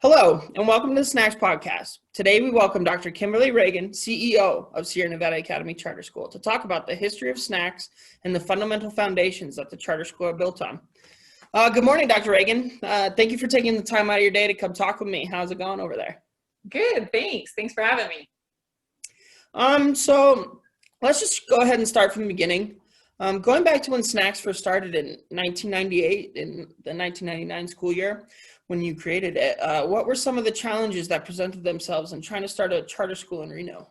Hello, and welcome to the SNACS podcast. Today, we welcome Dr. Kimberly Regan, CEO of Sierra Nevada Academy Charter School, to talk about the history of SNACS and the fundamental foundations that the charter school are built on. Good morning, Dr. Regan. Thank you for taking the time out of your day to come talk with me. How's it going over there? Good, thanks. Thanks for having me. So let's just go ahead and start from the beginning. Going back to when SNACS first started in 1998, in the 1999 school year, when you created it, what were some of the challenges that presented themselves in trying to start a charter school in Reno?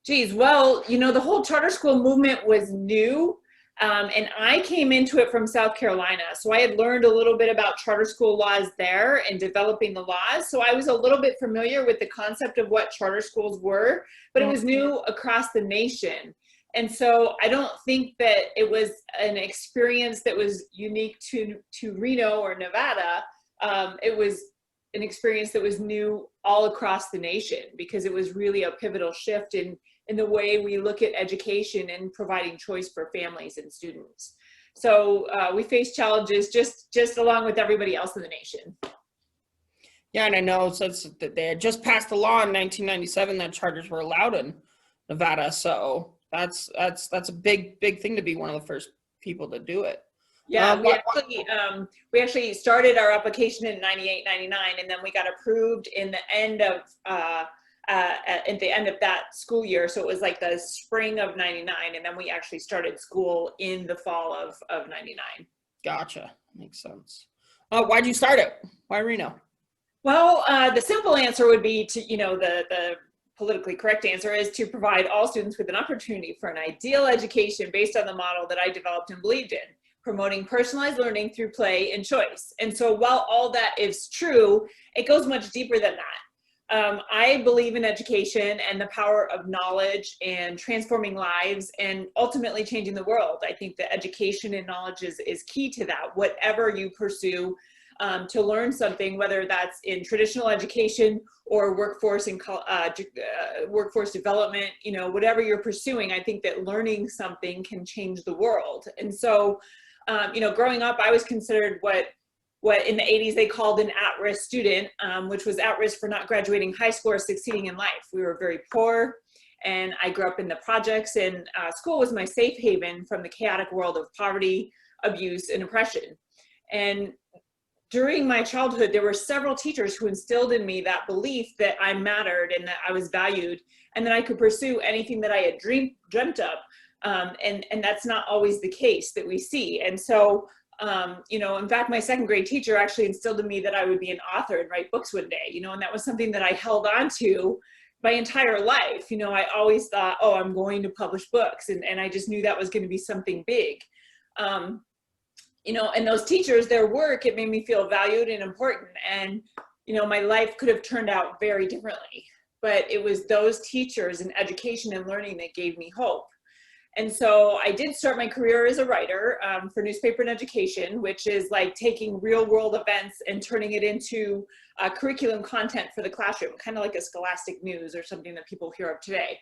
Geez, well, the whole charter school movement was new, and I came into it from South Carolina. So I had learned a little bit about charter school laws there and developing the laws. So I was a little bit familiar with the concept of what charter schools were, but it was new across the nation. And so I don't think that it was an experience that was unique to Reno or Nevada. It was an experience that was new all across the nation because it was really a pivotal shift in the way we look at education and providing choice for families and students. So we face challenges just along with everybody else in the nation. Yeah, and I know since that they had just passed a law in 1997 that charters were allowed in Nevada, so that's a big thing to be one of the first people to do it. Yeah, we actually started our application in 98, 99, and then we got approved in the end of at the end of that school year. So it was like the spring of 99, and then we actually started school in the fall of 99. Gotcha, makes sense. Why'd you start it? Why Reno? Well, the simple answer would be to the politically correct answer is to provide all students with an opportunity for an ideal education based on the model that I developed and believed in, promoting personalized learning through play and choice. And so while all that is true, it goes much deeper than that. I believe in education and the power of knowledge and transforming lives and ultimately changing the world. I think that education and knowledge is key to that. Whatever you pursue to learn something, whether that's in traditional education or workforce and workforce development, whatever you're pursuing, I think that learning something can change the world. And so, growing up, I was considered what in the 80s they called an at-risk student, which was at risk for not graduating high school or succeeding in life. We were very poor, and I grew up in the projects, and school was my safe haven from the chaotic world of poverty, abuse, and oppression. And during my childhood, there were several teachers who instilled in me that belief that I mattered and that I was valued and that I could pursue anything that I had dreamt up. And that's not always the case that we see. And so, in fact, my second grade teacher actually instilled in me that I would be an author and write books one day, and that was something that I held on to my entire life. I always thought, oh, I'm going to publish books. And I just knew that was going to be something big. And those teachers, their work, it made me feel valued and important. And, my life could have turned out very differently, but it was those teachers and education and learning that gave me hope. And so I did start my career as a writer for newspaper and education, which is like taking real world events and turning it into curriculum content for the classroom, kind of like a Scholastic News or something that people hear of today.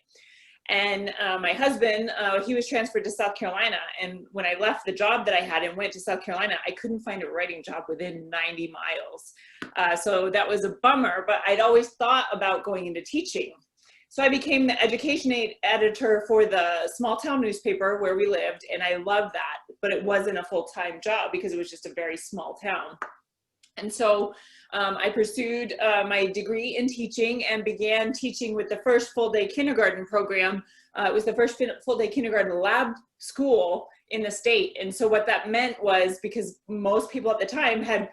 And my husband, he was transferred to South Carolina. And when I left the job that I had and went to South Carolina, I couldn't find a writing job within 90 miles. So that was a bummer, but I'd always thought about going into teaching. So I became the education editor for the small town newspaper where we lived. And I loved that, but it wasn't a full-time job because it was just a very small town. And so I pursued my degree in teaching and began teaching with the first full-day kindergarten program. It was the first full-day kindergarten lab school in the state. And so what that meant was, because most people at the time had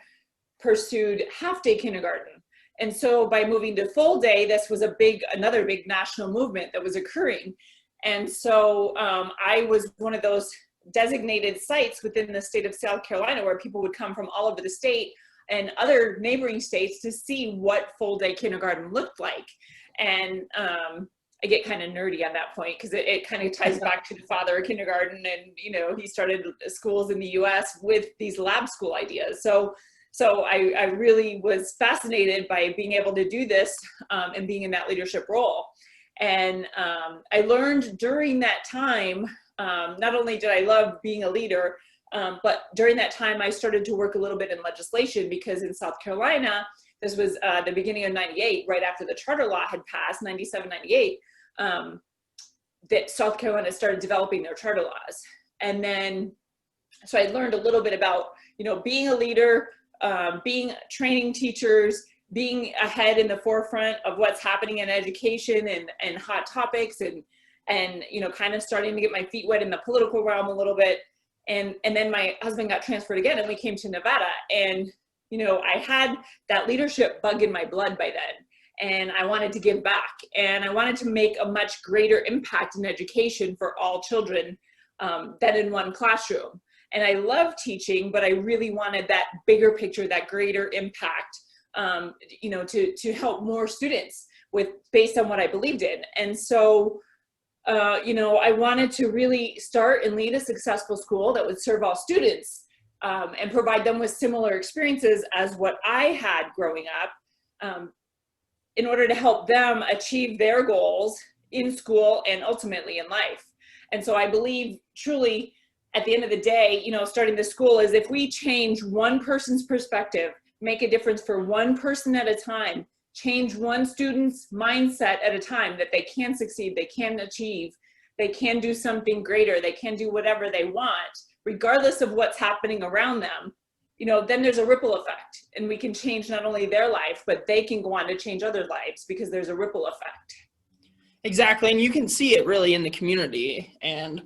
pursued half-day kindergarten. And so by moving to full day, this was another big national movement that was occurring. And so I was one of those designated sites within the state of South Carolina where people would come from all over the state and other neighboring states to see what full day kindergarten looked like. And I get kind of nerdy on that point because it kind of ties back to the father of kindergarten, and he started schools in the US with these lab school ideas. So I really was fascinated by being able to do this and being in that leadership role. And I learned during that time, not only did I love being a leader, but during that time I started to work a little bit in legislation, because in South Carolina, this was the beginning of 98, right after the charter law had passed, 97, 98, that South Carolina started developing their charter laws. And then, so I learned a little bit about, being a leader, training teachers, being ahead in the forefront of what's happening in education and hot topics and kind of starting to get my feet wet in the political realm a little bit. And then my husband got transferred again and we came to Nevada, and, I had that leadership bug in my blood by then, and I wanted to give back, and I wanted to make a much greater impact in education for all children than in one classroom. And I love teaching, but I really wanted that bigger picture, that greater impact, to help more students based on what I believed in. And so, I wanted to really start and lead a successful school that would serve all students and provide them with similar experiences as what I had growing up, in order to help them achieve their goals in school and ultimately in life. And so I believe truly at the end of the day, starting the school is, if we change one person's perspective, make a difference for one person at a time, change one student's mindset at a time, that they can succeed, they can achieve, they can do something greater, they can do whatever they want, regardless of what's happening around them, then there's a ripple effect, and we can change not only their life, but they can go on to change other lives because there's a ripple effect. Exactly. And you can see it really in the community. And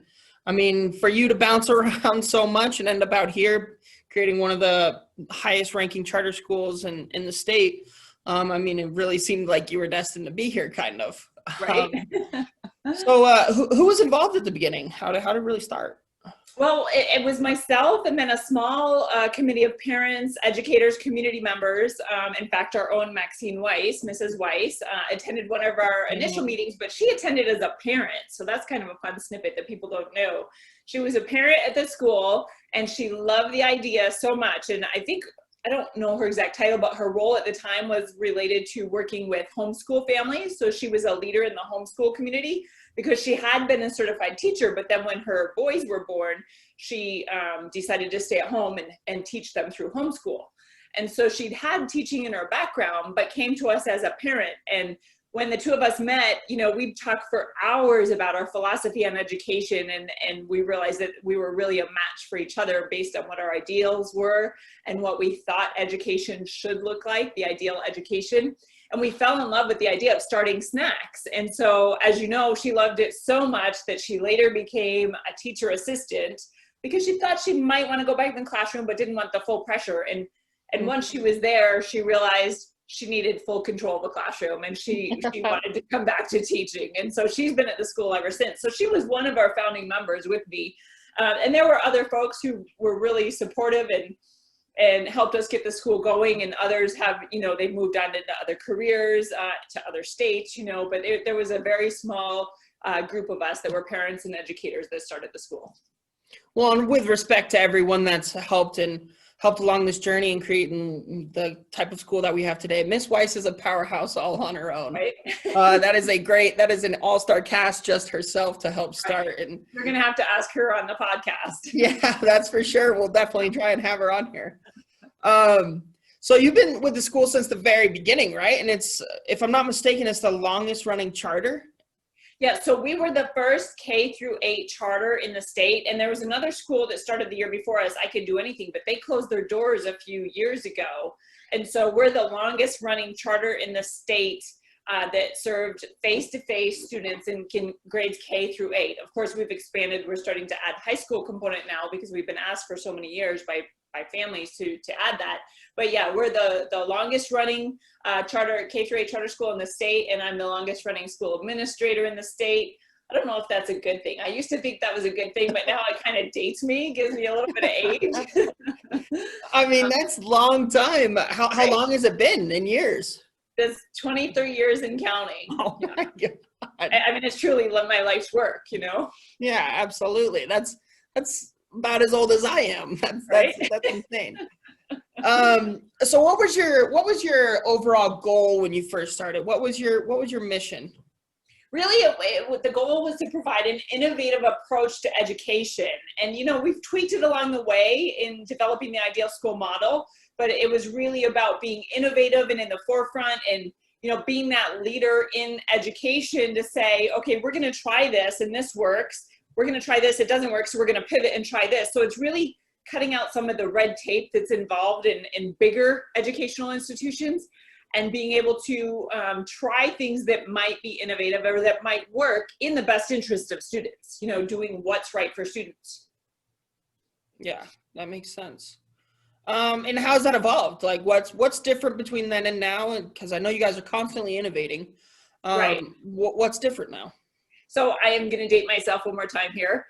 I mean, for you to bounce around so much and end up out here creating one of the highest ranking charter schools in the state, I mean, it really seemed like you were destined to be here, kind of. Right. So who was involved at the beginning? How did it really start? Well, it was myself and then a small committee of parents, educators, community members. In fact, our own Maxine Weiss, Mrs. Weiss, attended one of our initial meetings, but she attended as a parent. So that's kind of a fun snippet that people don't know. She was a parent at the school, and she loved the idea so much. And I don't know her exact title, but her role at the time was related to working with homeschool families. So she was a leader in the homeschool community, because she had been a certified teacher, but then when her boys were born, she decided to stay at home and teach them through homeschool. And so she'd had teaching in her background, but came to us as a parent. And when the two of us met, we'd talk for hours about our philosophy on education, and we realized that we were really a match for each other based on what our ideals were and what we thought education should look like, the ideal education. And we fell in love with the idea of starting SNACS. And so, as you know, she loved it so much that she later became a teacher assistant, because she thought she might want to go back in the classroom, but didn't want the full pressure. And once she was there, she realized she needed full control of the classroom, and she wanted to come back to teaching. And so she's been at the school ever since. So she was one of our founding members with me. And there were other folks who were really supportive and helped us get the school going, and others have, they've moved on into other careers, to other states, but there was a very small group of us that were parents and educators that started the school. Well, and with respect to everyone that's helped along this journey in creating the type of school that we have today, Miss Weiss is a powerhouse all on her own. Right. That is an all-star cast just herself to help start. Right. And you're going to have to ask her on the podcast. Yeah, that's for sure. We'll definitely try and have her on here. So you've been with the school since the very beginning, right? And it's, if I'm not mistaken, it's the longest running charter. Yeah, so we were the first K-8 charter in the state, and there was another school that started the year before us, I Could Do Anything, but they closed their doors a few years ago. And so we're the longest running charter in the state that served face-to-face students in grades K-8. Of course, we've expanded. We're starting to add high school component now because we've been asked for so many years by families to add that. But yeah, we're the longest running charter K-8 charter school in the state, and I'm the longest running school administrator in the state. I don't know if that's a good thing. I used to think that was a good thing, but now it kind of dates me, gives me a little bit of age. I mean, that's a long time. How long has it been in years? It's 23 years and counting. Oh my God. I mean, it's truly my life's work, Yeah, absolutely. That's about as old as I am. That's insane. So what was your overall goal when you first started? What was your mission? really the goal was to provide an innovative approach to education. And, we've tweaked it along the way in developing the ideal school model, but it was really about being innovative and in the forefront and, being that leader in education to say, okay, we're going to try this and this works. We're going to try this, it doesn't work, so we're going to pivot and try this. So it's really cutting out some of the red tape that's involved in bigger educational institutions and being able to try things that might be innovative or that might work in the best interest of students, doing what's right for students. Yeah, that makes sense. And how's that evolved? Like what's different between then and now? And because I know you guys are constantly innovating. Right. What's different now? So I am going to date myself one more time here.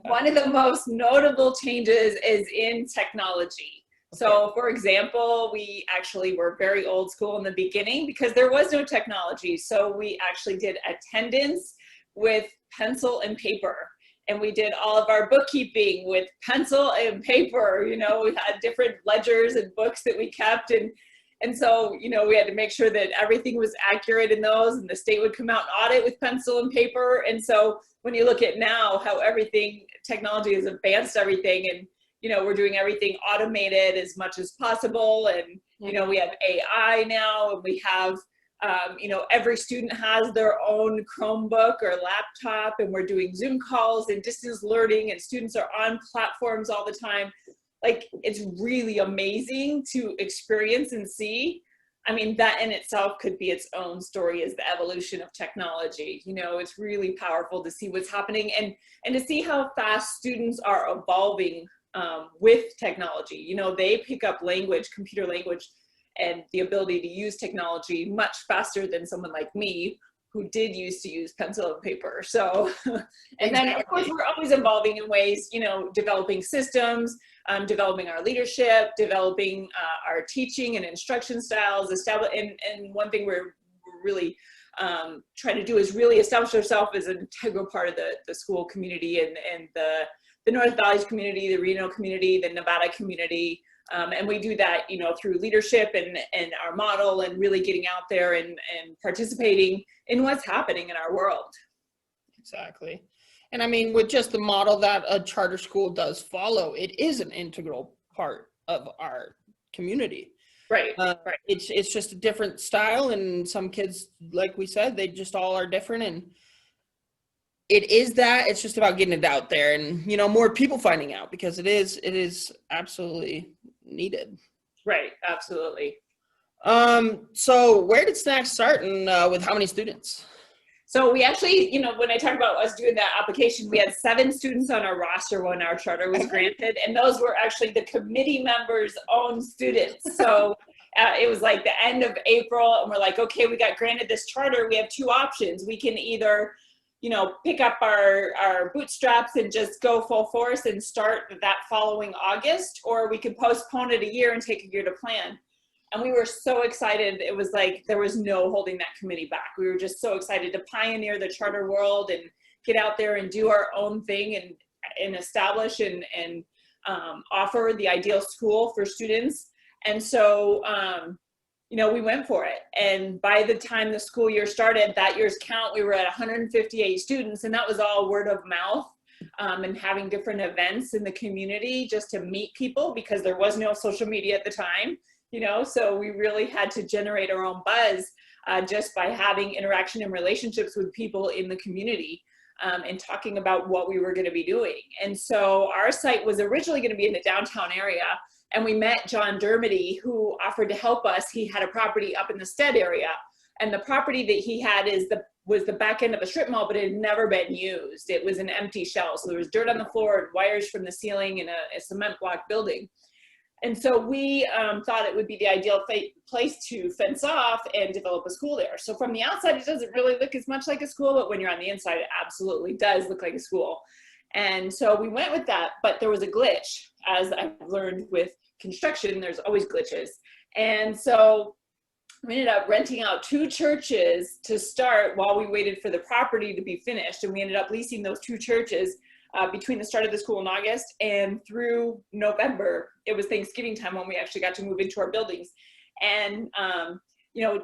One of the most notable changes is in technology. So for example, we actually were very old school in the beginning because there was no technology. So we actually did attendance with pencil and paper. And we did all of our bookkeeping with pencil and paper. We had different ledgers and books that we kept. And so, we had to make sure that everything was accurate in those, and the state would come out and audit with pencil and paper. And so when you look at now how technology has advanced everything, and, we're doing everything automated as much as possible. And, we have AI now, and we have, every student has their own Chromebook or laptop, and we're doing Zoom calls and distance learning, and students are on platforms all the time. Like, it's really amazing to experience and see. I mean, that in itself could be its own story, is the evolution of technology. It's really powerful to see what's happening and to see how fast students are evolving with technology. They pick up computer language, and the ability to use technology much faster than someone like me, who did used to use pencil and paper. So, and then of course we're always evolving in ways, developing systems, developing our leadership, developing our teaching and instruction styles, and one thing we're really trying to do is really establish ourselves as an integral part of the school community and the North Valleys community, the Reno community, the Nevada community. And we do that, through leadership and our model, and really getting out there and participating in what's happening in our world. Exactly. And I mean, with just the model that a charter school does follow, it is an integral part of our community. Right. Right. It's just a different style, and some kids, like we said, they just all are different, and it's just about getting it out there and, more people finding out, because it is absolutely needed. Right. Absolutely. So where did SNACS start, and with how many students? So we actually, when I talk about us doing that application, we had 7 students on our roster when our charter was granted, and those were actually the committee members' own students. So it was like the end of April, and we're like, okay, we got granted this charter. We have 2 options. We can either pick up our bootstraps and just go full force and start that following August, or we could postpone it a year and take a year to plan. And we were so excited. It was like there was no holding that committee back. We were just so excited to pioneer the charter world and get out there and do our own thing and establish and offer the ideal school for students. And so, we went for it. And by the time the school year started, that year's count, we were at 158 students, and that was all word of mouth and having different events in the community just to meet people, because there was no social media at the time. So we really had to generate our own buzz just by having interaction and relationships with people in the community and talking about what we were going to be doing. And so our site was originally going to be in the downtown area, and we met John Dermody, who offered to help us. He had a property up in the Stead area, and the property that he had was the back end of a strip mall, but it had never been used. It was an empty shell. So there was dirt on the floor and wires from the ceiling in a cement block building. And so we thought it would be the ideal place to fence off and develop a school there. So from the outside, it doesn't really look as much like a school, but when you're on the inside, it absolutely does look like a school. And so we went with that, but there was a glitch. As I've learned with construction, there's always glitches. And so we ended up renting out 2 churches to start while we waited for the property to be finished. And we ended up leasing those 2 churches between the start of the school in August and through November. It was Thanksgiving time when we actually got to move into our buildings. And you know,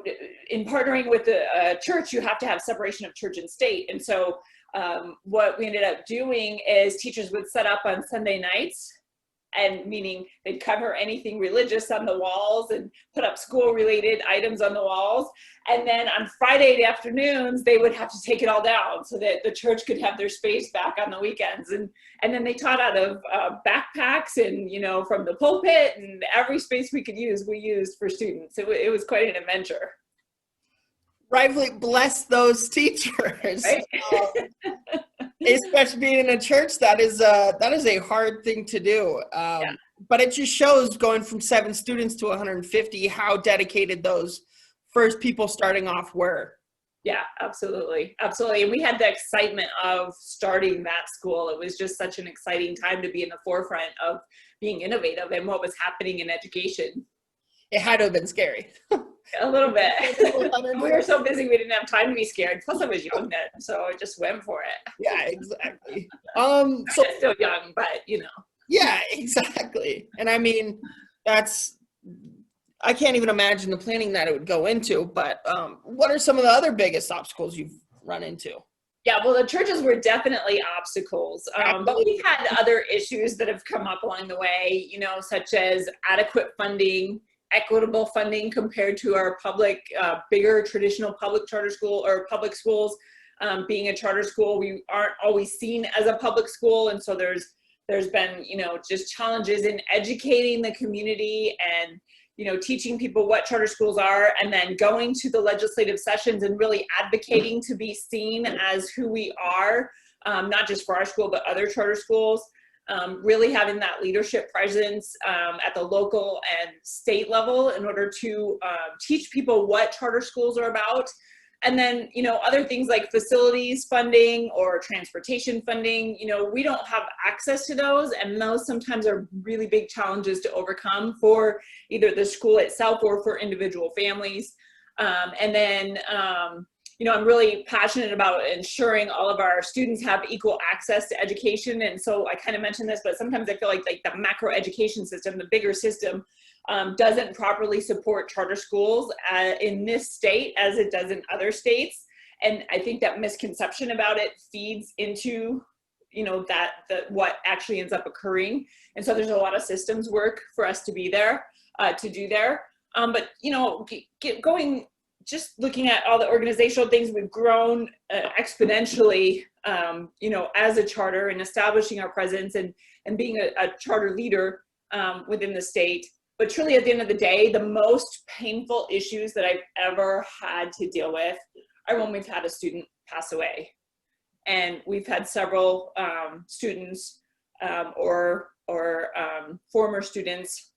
in partnering with the church, you have to have separation of church and state. And so what we ended up doing is teachers would set up on Sunday nights, and meaning they'd cover anything religious on the walls and put up school related items on the walls. And then on Friday afternoons, they would have to take it all down so that the church could have their space back on the weekends. And then they taught out of backpacks and, you know, from the pulpit, and every space we could use, we used for students. It was quite an adventure. Rightfully bless those teachers. Right? Especially being in a church, that is a hard thing to do. Yeah. But it just shows, going from 7 students to 150, how dedicated those first people starting off were. Yeah, absolutely. Absolutely. And we had the excitement of starting that school. It was just such an exciting time to be in the forefront of being innovative and what was happening in education. It had to have been scary. A little bit. We were so busy, we didn't have time to be scared. Plus, I was young then, so I just went for it. Yeah, exactly. So still young, but you know. Yeah, exactly. And I mean, I can't even imagine the planning that it would go into. But what are some of the other biggest obstacles you've run into? Yeah, well, the churches were definitely obstacles, but we've had other issues that have come up along the way, you know, such as adequate funding, equitable funding compared to our public, bigger traditional public charter school or public schools. Being a charter school, we aren't always seen as a public school, and so there's been, you know, just challenges in educating the community and, you know, teaching people what charter schools are, and then going to the legislative sessions and really advocating to be seen as who we are, not just for our school but other charter schools. Really having that leadership presence at the local and state level in order to teach people what charter schools are about. And then, you know, other things like facilities funding or transportation funding, you know, we don't have access to those, and those sometimes are really big challenges to overcome for either the school itself or for individual families. And then, you know, I'm really passionate about ensuring all of our students have equal access to education. And so I kind of mentioned this, but sometimes I feel like the macro education system, the bigger system, doesn't properly support charter schools in this state as it does in other states. And I think that misconception about it feeds into, you know, what actually ends up occurring. And so there's a lot of systems work for us to be there, to do there. But, you know, just looking at all the organizational things, we've grown exponentially, you know, as a charter, and establishing our presence and being a charter leader within the state. But truly, at the end of the day, the most painful issues that I've ever had to deal with are when we've had a student pass away. And we've had several students or former students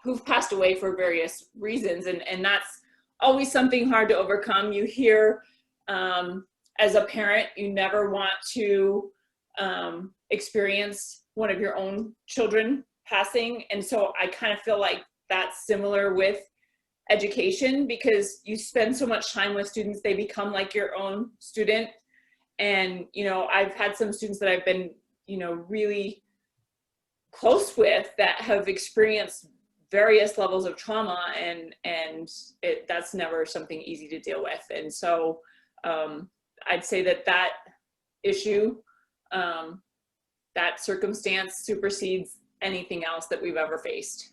who've passed away for various reasons. And that's always something hard to overcome. You hear, as a parent, you never want to experience one of your own children passing. And so I kind of feel like that's similar with education, because you spend so much time with students, they become like your own student. And, you know, I've had some students that I've been, you know, really close with that have experienced various levels of trauma, and that's never something easy to deal with. And so I'd say that issue, that circumstance supersedes anything else that we've ever faced.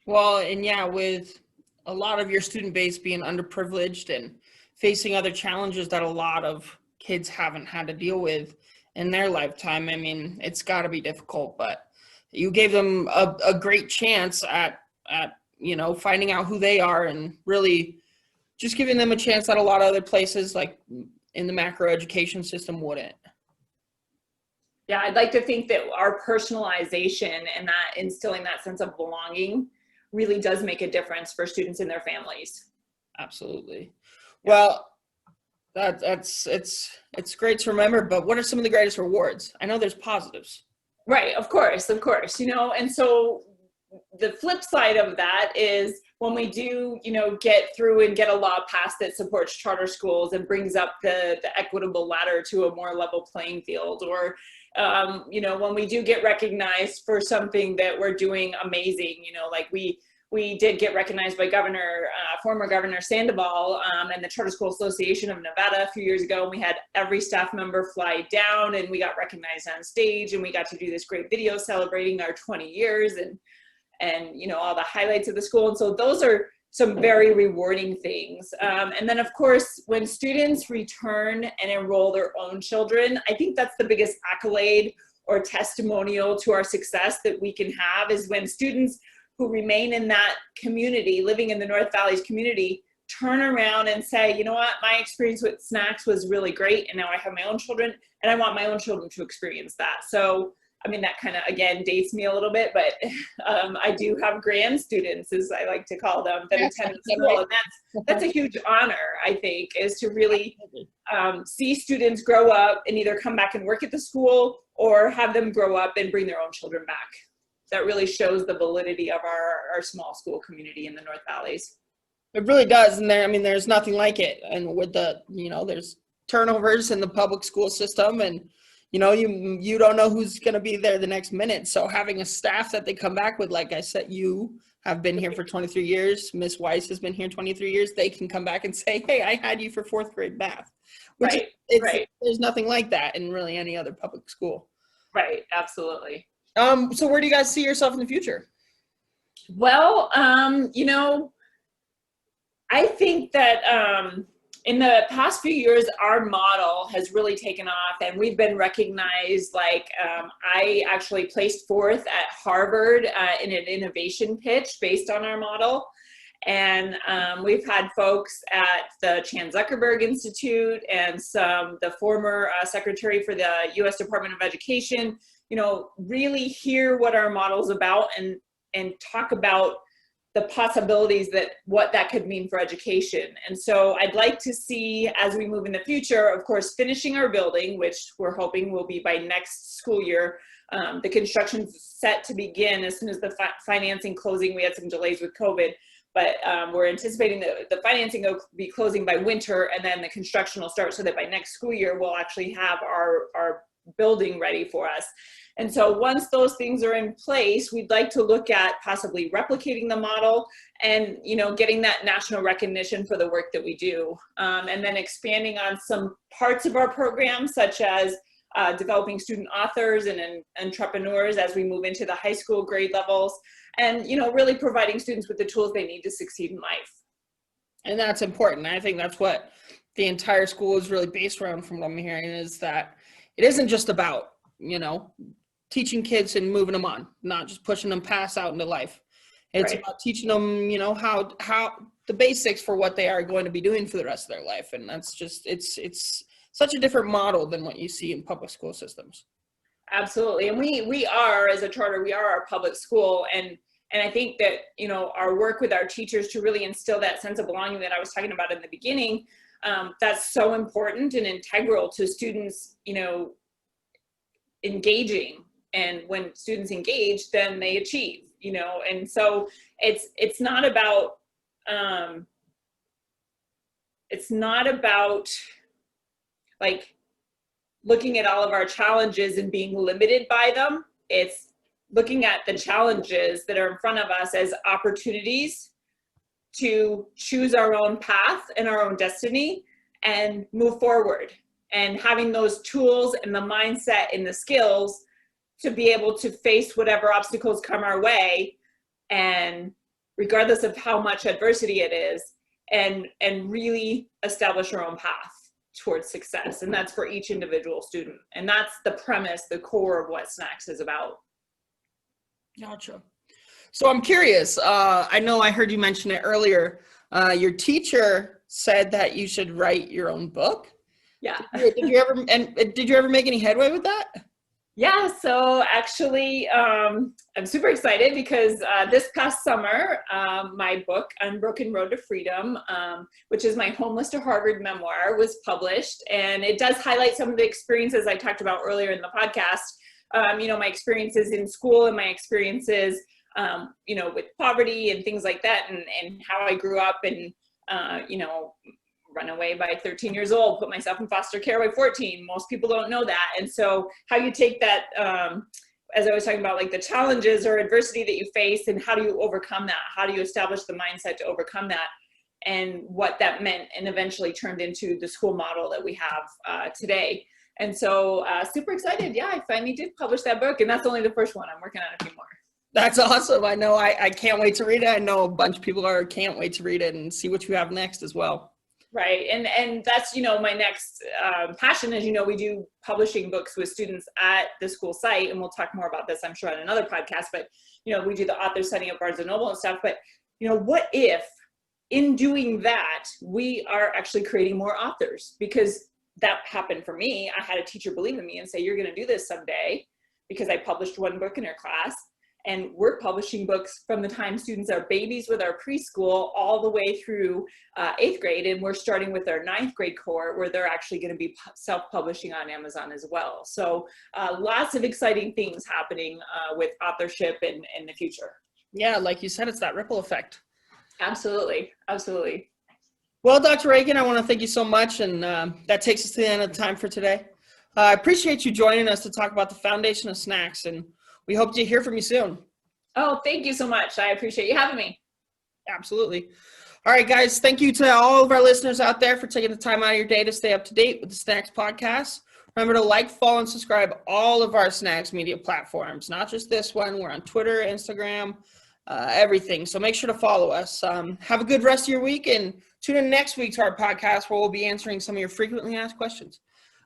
Well, and yeah, with a lot of your student base being underprivileged and facing other challenges that a lot of kids haven't had to deal with in their lifetime, I mean, it's got to be difficult, but you gave them a great chance at, you know, finding out who they are, and really just giving them a chance that a lot of other places, like in the macro education system, wouldn't. Yeah, I'd like to think that our personalization and that instilling that sense of belonging really does make a difference for students and their families. Absolutely. Well, it's great to remember, but what are some of the greatest rewards? I know there's positives. Right, of course, you know, and so the flip side of that is when we do, you know, get through and get a law passed that supports charter schools and brings up the equitable ladder to a more level playing field, or you know, when we do get recognized for something that we're doing amazing, you know, like we we did get recognized by former Governor Sandoval and the Charter School Association of Nevada a few years ago. And we had every staff member fly down, and we got recognized on stage, and we got to do this great video celebrating our 20 years and you know, all the highlights of the school. And so those are some very rewarding things. And then of course, when students return and enroll their own children, I think that's the biggest accolade or testimonial to our success that we can have, is when students who remain in that community, living in the North Valley's community, turn around and say, you know what, my experience with SNACS was really great, and now I have my own children, and I want my own children to experience that. So, I mean, that kind of, again, dates me a little bit, but I do have grand students, as I like to call them, that attend the school, and that's a huge honor, I think, is to really see students grow up and either come back and work at the school or have them grow up and bring their own children back. That really shows the validity of our small school community in the North Valleys. It really does. And there, I mean, there's nothing like it. And with the, you know, there's turnovers in the public school system, and, you know, you don't know who's going to be there the next minute. So having a staff that they come back with, like I said, you have been here for 23 years. Miss Weiss has been here 23 years. They can come back and say, hey, I had you for 4th grade math. Which Right. There's nothing like that in really any other public school. Right. Absolutely. So where do you guys see yourself in the future? Well, you know, I think that in the past few years, our model has really taken off, and we've been recognized. Like, I actually placed 4th at Harvard in an innovation pitch based on our model. And we've had folks at the Chan Zuckerberg Institute and the former secretary for the U.S. Department of Education, you know, really hear what our model's about and talk about the possibilities what that could mean for education. And so I'd like to see, as we move in the future, of course, finishing our building, which we're hoping will be by next school year. The construction's set to begin as soon as the financing closing. We had some delays with COVID, but we're anticipating that the financing will be closing by winter, and then the construction will start, so that by next school year, we'll actually have our building ready for us. And so once those things are in place, we'd like to look at possibly replicating the model and, you know, getting that national recognition for the work that we do. And then expanding on some parts of our program, such as developing student authors and entrepreneurs as we move into the high school grade levels, and, you know, really providing students with the tools they need to succeed in life. And that's important. I think that's what the entire school is really based around, from what I'm hearing, is that it isn't just about, you know, teaching kids and moving them on, not just pushing them past out into life. It's Right. about teaching them, you know, how the basics for what they are going to be doing for the rest of their life. And that's just, it's such a different model than what you see in public school systems. Absolutely. And we are, as a charter, we are our public school. And I think that, you know, our work with our teachers to really instill that sense of belonging that I was talking about in the beginning, that's so important and integral to students, you know, engaging. And when students engage, then they achieve, you know. And so it's not about like looking at all of our challenges and being limited by them. It's looking at the challenges that are in front of us as opportunities to choose our own path and our own destiny and move forward, and having those tools and the mindset and the skills to be able to face whatever obstacles come our way, and regardless of how much adversity it is, and really establish our own path towards success. And that's for each individual student. And that's the premise, the core of what SNACS is about. Gotcha. So I'm curious, I know I heard you mention it earlier. Your teacher said that you should write your own book. Yeah. Did you ever make any headway with that? Yeah, so actually, I'm super excited because this past summer, my book, Unbroken Road to Freedom, which is my Homeless to Harvard memoir, was published. And it does highlight some of the experiences I talked about earlier in the podcast, you know, my experiences in school and my experiences, you know, with poverty and things like that, and how I grew up and, you know, run away by 13 years old, put myself in foster care by 14. Most people don't know that. And so how you take that as I was talking about, like the challenges or adversity that you face and how do you overcome that? How do you establish the mindset to overcome that? And what that meant and eventually turned into the school model that we have today. And so super excited. Yeah, I finally did publish that book, and that's only the first one. I'm working on a few more. That's awesome. I know I can't wait to read it. I know a bunch of people can't wait to read it and see what you have next as well. Right. And that's, my next passion. As you know, we do publishing books with students at the school site, and we'll talk more about this, I'm sure, on another podcast. But, we do the author study at Barnes & Noble and stuff. But, what if in doing that, we are actually creating more authors? Because that happened for me. I had a teacher believe in me and say, you're going to do this someday, because I published one book in her class. And we're publishing books from the time students are babies with our preschool all the way through 8th grade. And we're starting with our 9th grade cohort, where they're actually going to be self-publishing on Amazon as well. So lots of exciting things happening with authorship in the future. Yeah, like you said, it's that ripple effect. Absolutely. Absolutely. Well, Dr. Regan, I want to thank you so much. And that takes us to the end of the time for today. I appreciate you joining us to talk about the foundation of SNACS, and we hope to hear from you soon. Oh, thank you so much. I appreciate you having me. Absolutely. All right, guys. Thank you to all of our listeners out there for taking the time out of your day to stay up to date with the SNACS podcast. Remember to like, follow, and subscribe all of our SNACS media platforms, not just this one. We're on Twitter, Instagram, everything. So make sure to follow us. Have a good rest of your week, and tune in next week to our podcast, where we'll be answering some of your frequently asked questions.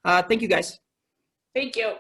Thank you, guys. Thank you.